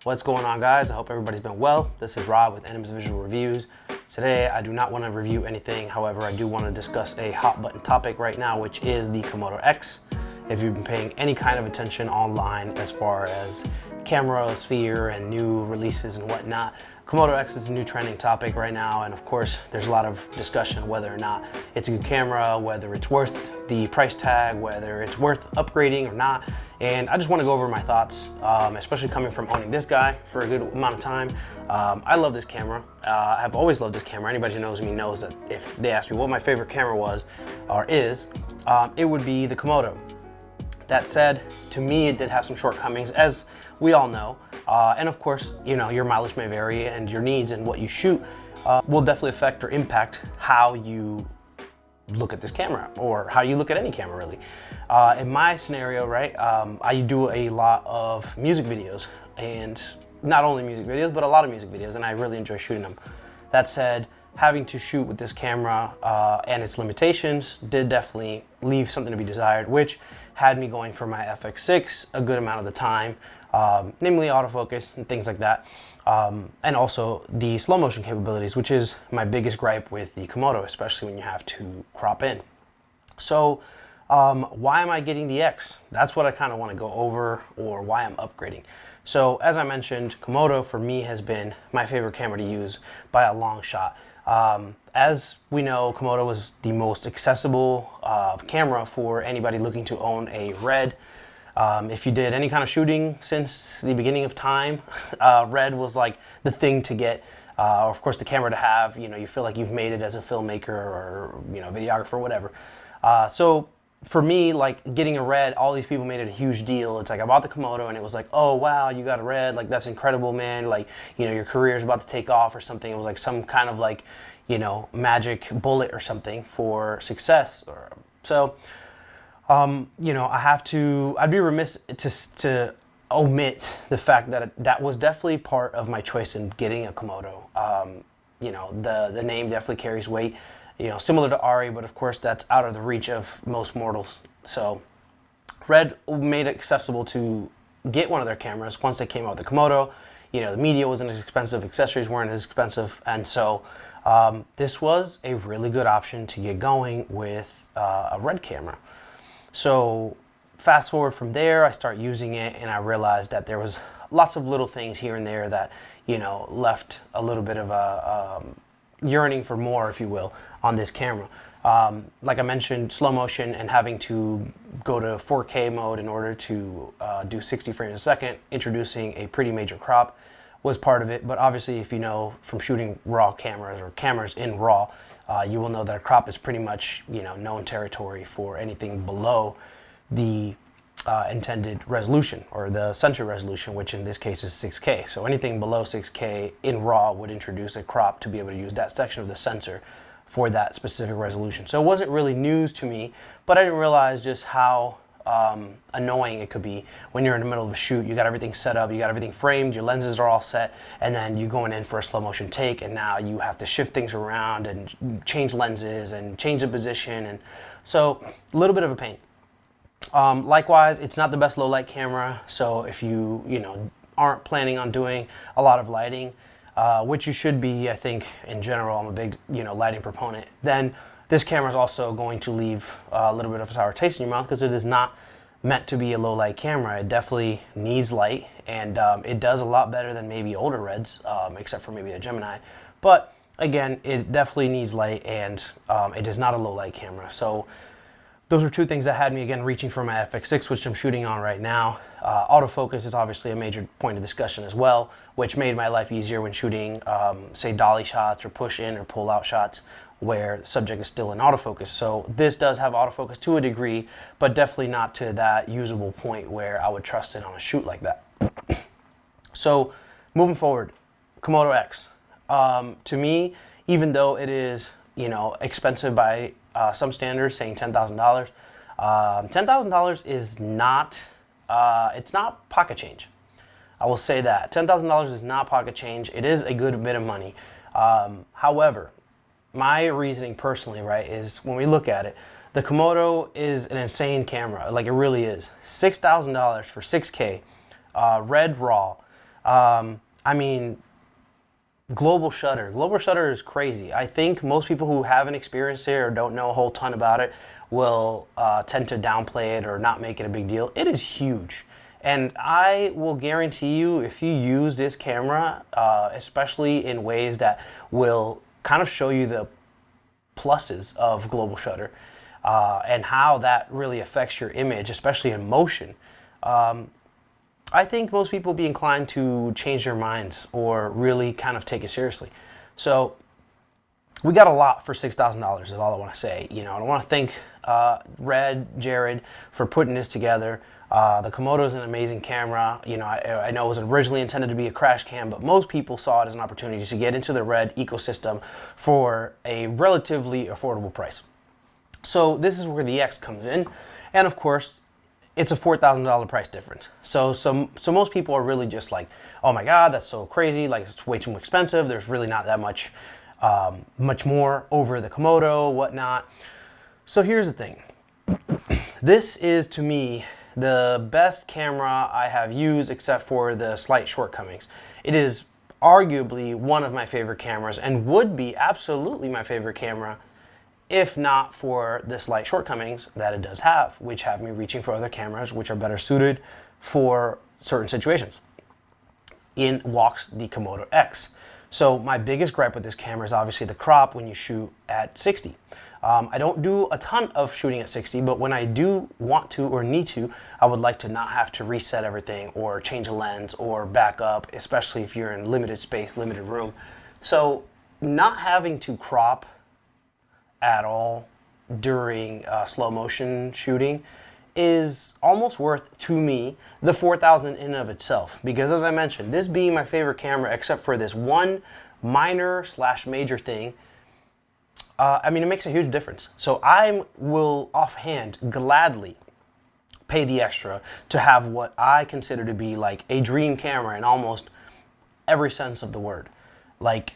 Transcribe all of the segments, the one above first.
What's going on, guys? I hope everybody's been well. This is Rob with Enemies Visual Reviews. Today I do not want to review anything, however I do want to discuss a hot button topic right now, which is the Komodo-X. If you've been paying any kind of attention online as far as camera sphere and new releases and whatnot, Komodo-X is a new trending topic right now, and of course there's a lot of discussion whether or not it's a good camera, whether it's worth the price tag, whether it's worth upgrading or not. And I just want to go over my thoughts, especially coming from owning this guy for a good amount of time. I love this camera. I've always loved this camera. Anybody who knows me knows that if they ask me what my favorite camera was or is, it would be the Komodo. That said, to me it did have some shortcomings, as we all know. And of course, you know, your mileage may vary and your needs and what you shoot will definitely affect or impact how you look at this camera or how you look at any camera, really. In my scenario, right, I do a lot of music videos, and not only music videos, but a lot of music videos, and I really enjoy shooting them. That said, having to shoot with this camera and its limitations did definitely leave something to be desired, which had me going for my FX6 a good amount of the time, namely autofocus and things like that, and also the slow motion capabilities, which is my biggest gripe with the Komodo, especially when you have to crop in. So why am I getting the X? That's what I kind of want to go over, or why I'm upgrading. So as I mentioned, Komodo for me has been my favorite camera to use by a long shot. As we know, Komodo was the most accessible camera for anybody looking to own a RED. If you did any kind of shooting since the beginning of time, RED was like the thing to get, or of course the camera to have. You know, you feel like you've made it as a filmmaker or, you know, videographer, whatever. So for me, like getting a RED, all these people made it a huge deal. It's like I bought the Komodo and it was like, oh wow, you got a RED, like that's incredible, man. Like, you know, your career is about to take off or something. It was like some kind of like, you know, magic bullet or something for success. Or so, you know, I'd be remiss to omit the fact that that was definitely part of my choice in getting a Komodo. You know, the name definitely carries weight. You know, similar to Ari, but of course that's out of the reach of most mortals. So RED made it accessible to get one of their cameras once they came out with the Komodo. You know, the media wasn't as expensive, accessories weren't as expensive, and so this was a really good option to get going with a RED camera. So fast forward from there, I start using it and I realized that there was lots of little things here and there that, you know, left a little bit of a yearning for more, if you will, on this camera. Like I mentioned, slow motion and having to go to 4K mode in order to do 60 frames a second, introducing a pretty major crop was part of it. But obviously, if you know from shooting RAW cameras or cameras in RAW, you will know that a crop is pretty much, you know, known territory for anything below the intended resolution, or the sensor resolution, which in this case is 6K. So anything below 6K in RAW would introduce a crop to be able to use that section of the sensor for that specific resolution. So it wasn't really news to me, but I didn't realize just how annoying it could be when you're in the middle of a shoot. You got everything set up, you got everything framed, your lenses are all set, and then you're going in for a slow motion take, and now you have to shift things around and change lenses and change the position, and so a little bit of a pain. Likewise, it's not the best low light camera, so if you know, aren't planning on doing a lot of lighting, which you should be, I think in general, I'm a big, you know, lighting proponent, then this camera is also going to leave a little bit of a sour taste in your mouth, because it is not meant to be a low light camera. It definitely needs light, and it does a lot better than maybe older Reds, except for maybe a Gemini. But again, it definitely needs light, and it is not a low light camera. So those are two things that had me, again, reaching for my FX6, which I'm shooting on right now. Autofocus is obviously a major point of discussion as well, which made my life easier when shooting, say, dolly shots or push in or pull out shots where the subject is still in autofocus. So this does have autofocus to a degree, but definitely not to that usable point where I would trust it on a shoot like that. So moving forward, Komodo X. To me, even though it is, you know, expensive by some standards, saying $10,000. $10,000 is not, it's not pocket change. I will say that. $10,000 is not pocket change. It is a good bit of money. However, my reasoning personally, right, is when we look at it, the Komodo is an insane camera. Like, it really is. $6,000 for 6K, RED RAW. I mean, global shutter. Global shutter is crazy. I think most people who haven't experienced it or don't know a whole ton about it will tend to downplay it or not make it a big deal. It is huge. And I will guarantee you, if you use this camera, especially in ways that will kind of show you the pluses of global shutter and how that really affects your image, especially in motion, I think most people will be inclined to change their minds or really kind of take it seriously. So we got a lot for $6,000 is all I want to say. You know, I want to thank Jared for putting this together. The Komodo is an amazing camera. You know, I know it was originally intended to be a crash cam, but most people saw it as an opportunity to get into the Red ecosystem for a relatively affordable price. So this is where the X comes in. And of course, it's a $4,000 price difference. So most people are really just like, oh my God, that's so crazy. Like, it's way too expensive. There's really not that much more over the Komodo, whatnot. So here's the thing. This is, to me, the best camera I have used except for the slight shortcomings. It is arguably one of my favorite cameras and would be absolutely my favorite camera if not for the slight shortcomings that it does have, which have me reaching for other cameras which are better suited for certain situations. In walks the Komodo-X. So my biggest gripe with this camera is obviously the crop when you shoot at 60. I don't do a ton of shooting at 60, but when I do want to or need to, I would like to not have to reset everything or change a lens or back up, especially if you're in limited space, limited room. So not having to crop at all during slow motion shooting is almost worth, to me, the $4,000 in and of itself. Because as I mentioned, this being my favorite camera, except for this one minor / major thing, I mean, it makes a huge difference. So I will offhand gladly pay the extra to have what I consider to be like a dream camera in almost every sense of the word. Like,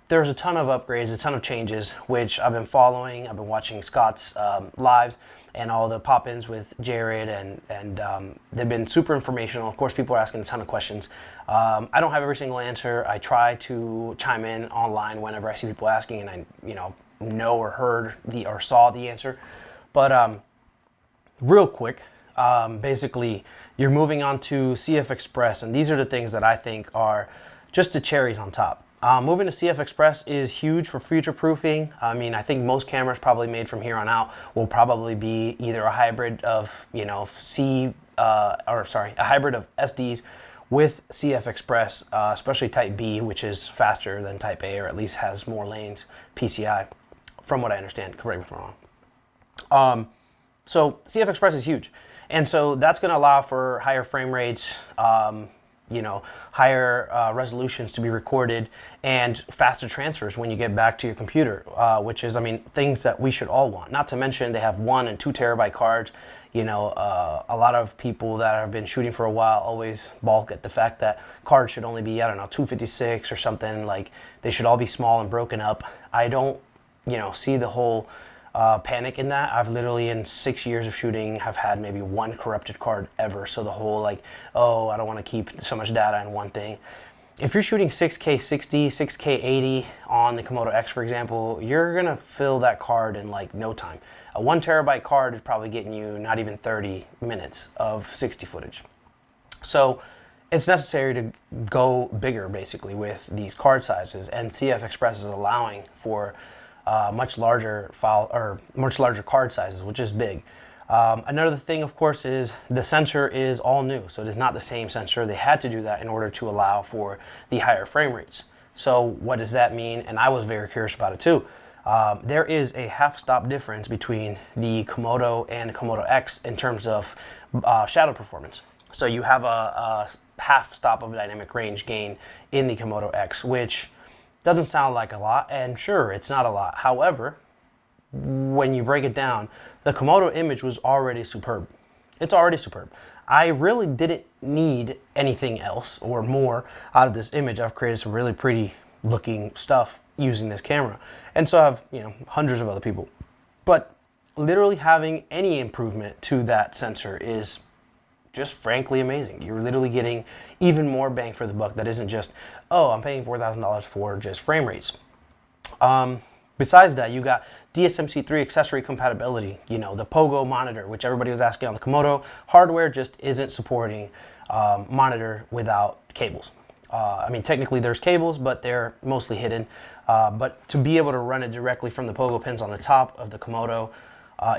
there's a ton of upgrades, a ton of changes, which I've been following. I've been watching Scott's lives and all the pop-ins with Jared, and they've been super informational. Of course, people are asking a ton of questions. I don't have every single answer. I try to chime in online whenever I see people asking, and I, know or heard or saw the answer. But real quick, basically, you're moving on to CF Express, and these are the things that I think are just the cherries on top. Moving to CF Express is huge for future proofing. I mean, I think most cameras probably made from here on out will probably be either a hybrid of, a hybrid of SDs with CF Express, especially Type B, which is faster than Type A, or at least has more lanes, PCI, from what I understand. Correct me if I'm wrong. So CF Express is huge. And so that's going to allow for higher frame rates, higher resolutions to be recorded, and faster transfers when you get back to your computer, which is, things that we should all want. Not to mention they have 1 and 2 terabyte cards. A lot of people that have been shooting for a while always balk at the fact that cards should only be, 256 or something. Like, they should all be small and broken up. I don't, see the whole panic in that. I've literally, in 6 years of shooting, have had maybe 1 corrupted card ever. So the whole I don't want to keep so much data in one thing. If you're shooting 6K 60, 6K 80 on the Komodo-X, for example, you're gonna fill that card in no time. A 1 terabyte card is probably getting you not even 30 minutes of 60 footage. So it's necessary to go bigger, basically, with these card sizes, and CF Express is allowing for much larger card sizes, which is big. Another thing, of course, is the sensor is all new, so it is not the same sensor. They had to do that in order to allow for the higher frame rates. So what does that mean? And I was very curious about it too. There is a half-stop difference between the Komodo and Komodo-X in terms of shadow performance. So you have a half-stop of dynamic range gain in the Komodo-X, which doesn't sound like a lot, and sure, it's not a lot. However, when you break it down, the Komodo image was already superb. It's already superb. I really didn't need anything else or more out of this image. I've created some really pretty looking stuff using this camera, and so have hundreds of other people. But literally having any improvement to that sensor is just frankly amazing. You're literally getting even more bang for the buck. That isn't just, oh, I'm paying $4,000 for just frame rates. Besides that, you got DSMC3 accessory compatibility. You know, the Pogo monitor, which everybody was asking on the Komodo. Hardware just isn't supporting monitor without cables. I mean, technically there's cables, but they're mostly hidden. But to be able to run it directly from the Pogo pins on the top of the Komodo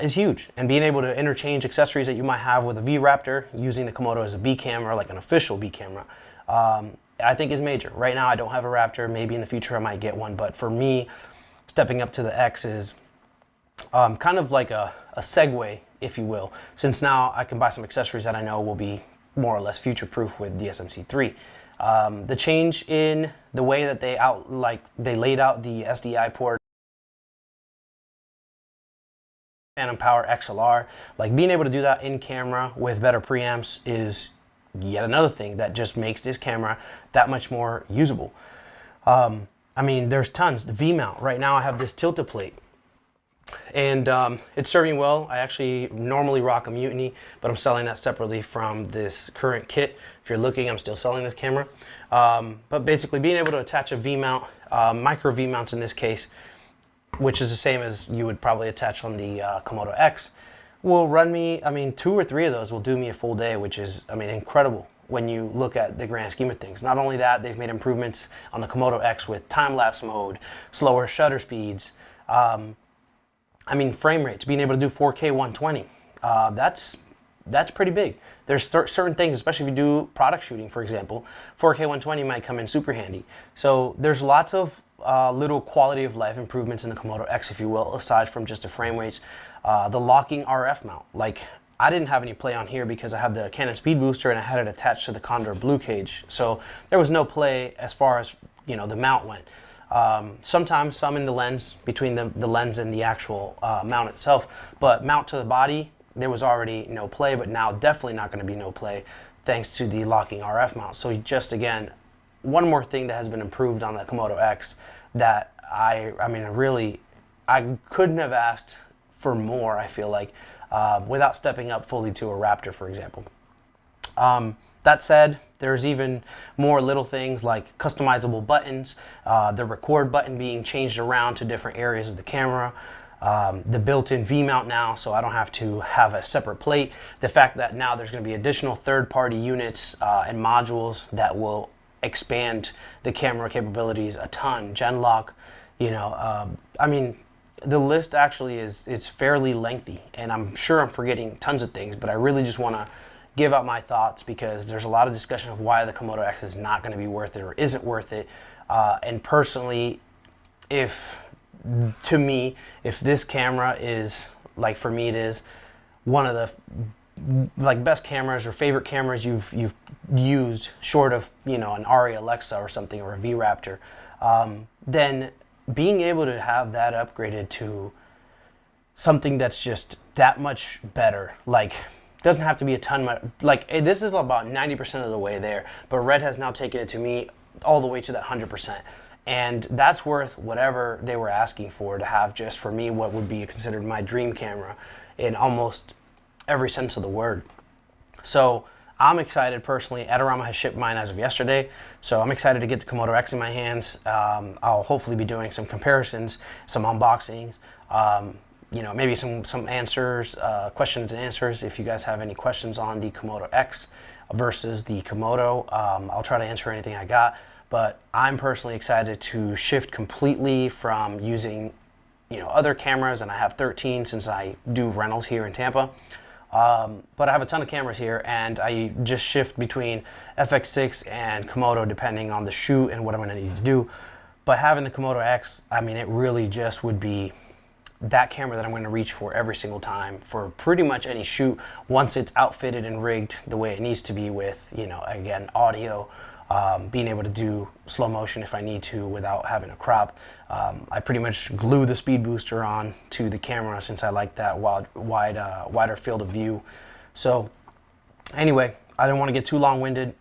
is huge. And being able to interchange accessories that you might have with a V-Raptor using the Komodo as a B camera, like an official B camera, I think is major. Right now I don't have a Raptor. Maybe in the future I might get one. But for me, stepping up to the X is kind of like a segue, if you will, since now I can buy some accessories that I know will be more or less future-proof with DSMC3. The change in the way that they laid out the SDI port, Phantom Power XLR, like being able to do that in camera with better preamps is yet another thing that just makes this camera that much more usable. I mean, there's tons. The V-mount, right now I have this tilted plate, and it's serving well. I actually normally rock a Mutiny, but I'm selling that separately from this current kit. If you're looking, I'm still selling this camera. But basically being able to attach a V-mount, micro V-mounts in this case, which is the same as you would probably attach on the Komodo-X, will run me, I mean, 2 or 3 of those will do me a full day, which is, I mean, incredible when you look at the grand scheme of things. Not only that, they've made improvements on the Komodo-X with time-lapse mode, slower shutter speeds, I mean, frame rates, being able to do 4K 120. That's pretty big. There's certain things, especially if you do product shooting, for example, 4K 120 might come in super handy. So there's lots of little quality of life improvements in the Komodo-X, if you will, aside from just the frame rates. The locking RF mount, like I didn't have any play on here because I have the Canon Speed Booster and I had it attached to the Condor Blue Cage. So there was no play as far as, you know, the mount went. Sometimes some in the lens, between the lens and the actual mount itself, but mount to the body, there was already no play, but now definitely not going to be no play thanks to the locking RF mount. So just again, one more thing that has been improved on the Komodo-X that I mean, really, I couldn't have asked for more, I feel like, without stepping up fully to a Raptor, for example. That said, there's even more little things like customizable buttons, the record button being changed around to different areas of the camera, the built-in V-mount now, so I don't have to have a separate plate. The fact that now there's going to be additional third-party units and modules that will expand the camera capabilities a ton. Genlock, you know, I mean, the list actually is fairly lengthy, and I'm sure I'm forgetting tons of things, but I really just want to give out my thoughts because there's a lot of discussion of why the Komodo-X is not going to be worth it or isn't worth it. And personally, to me, if this camera is, like for me it is, one of the best cameras or favorite cameras you've used short of, you know, an Arri Alexa or something, or a V-Raptor, then being able to have that upgraded to something that's just that much better, like, doesn't have to be a ton, like this is about 90% of the way there, but Red has now taken it to me all the way to that 100%. And that's worth whatever they were asking for to have just for me what would be considered my dream camera in almost every sense of the word. So I'm excited personally. Adorama has shipped mine as of yesterday, so I'm excited to get the Komodo-X in my hands. I'll hopefully be doing some comparisons, some unboxings, you know, maybe some answers, questions and answers. If you guys have any questions on the Komodo-X versus the Komodo, I'll try to answer anything I got. But I'm personally excited to shift completely from using, you know, other cameras, and I have 13 since I do rentals here in Tampa. But I have a ton of cameras here, and I just shift between FX6 and Komodo depending on the shoot and what I'm going to need to do. But having the Komodo-X, I mean, it really just would be that camera that I'm going to reach for every single time for pretty much any shoot once it's outfitted and rigged the way it needs to be with, you know, again, audio, being able to do slow motion if I need to without having a crop. I pretty much glue the speed booster on to the camera since I like that wider field of view. So anyway, I didn't want to get too long-winded.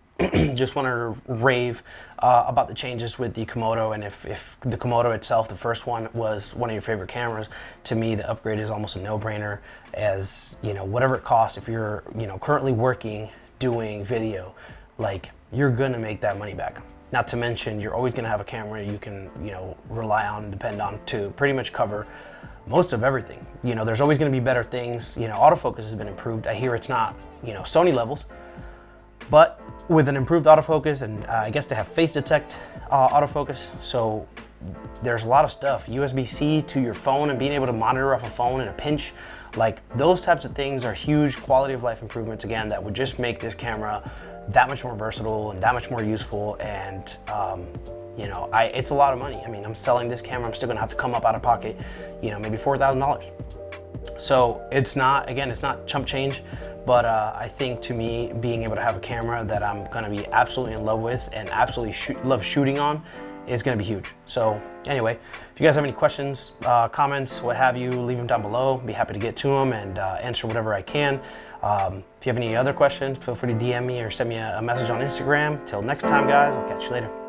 Just wanted to rave about the changes with the Komodo, and if the Komodo itself, the first one, was one of your favorite cameras, to me the upgrade is almost a no-brainer. As you know, whatever it costs, if you're, you know, currently working doing video, like you're gonna make that money back. Not to mention, you're always gonna have a camera you can, rely on and depend on to pretty much cover most of everything. There's always gonna be better things. Autofocus has been improved. I hear it's not, Sony levels, but with an improved autofocus, and I guess they have face detect autofocus. So there's a lot of stuff. USB-C to your phone and being able to monitor off a phone in a pinch, like those types of things are huge quality of life improvements, again, that would just make this camera that much more versatile and that much more useful. And it's a lot of money. I mean, I'm selling this camera, I'm still gonna have to come up out of pocket, maybe $4,000. So it's not chump change, but I think to me, being able to have a camera that I'm gonna be absolutely in love with and absolutely love shooting on is gonna be huge. So anyway, if you guys have any questions, comments, what have you, leave them down below. Be happy to get to them and answer whatever I can. If you have any other questions, feel free to DM me or send me a message on Instagram. Till next time, guys, I'll catch you later.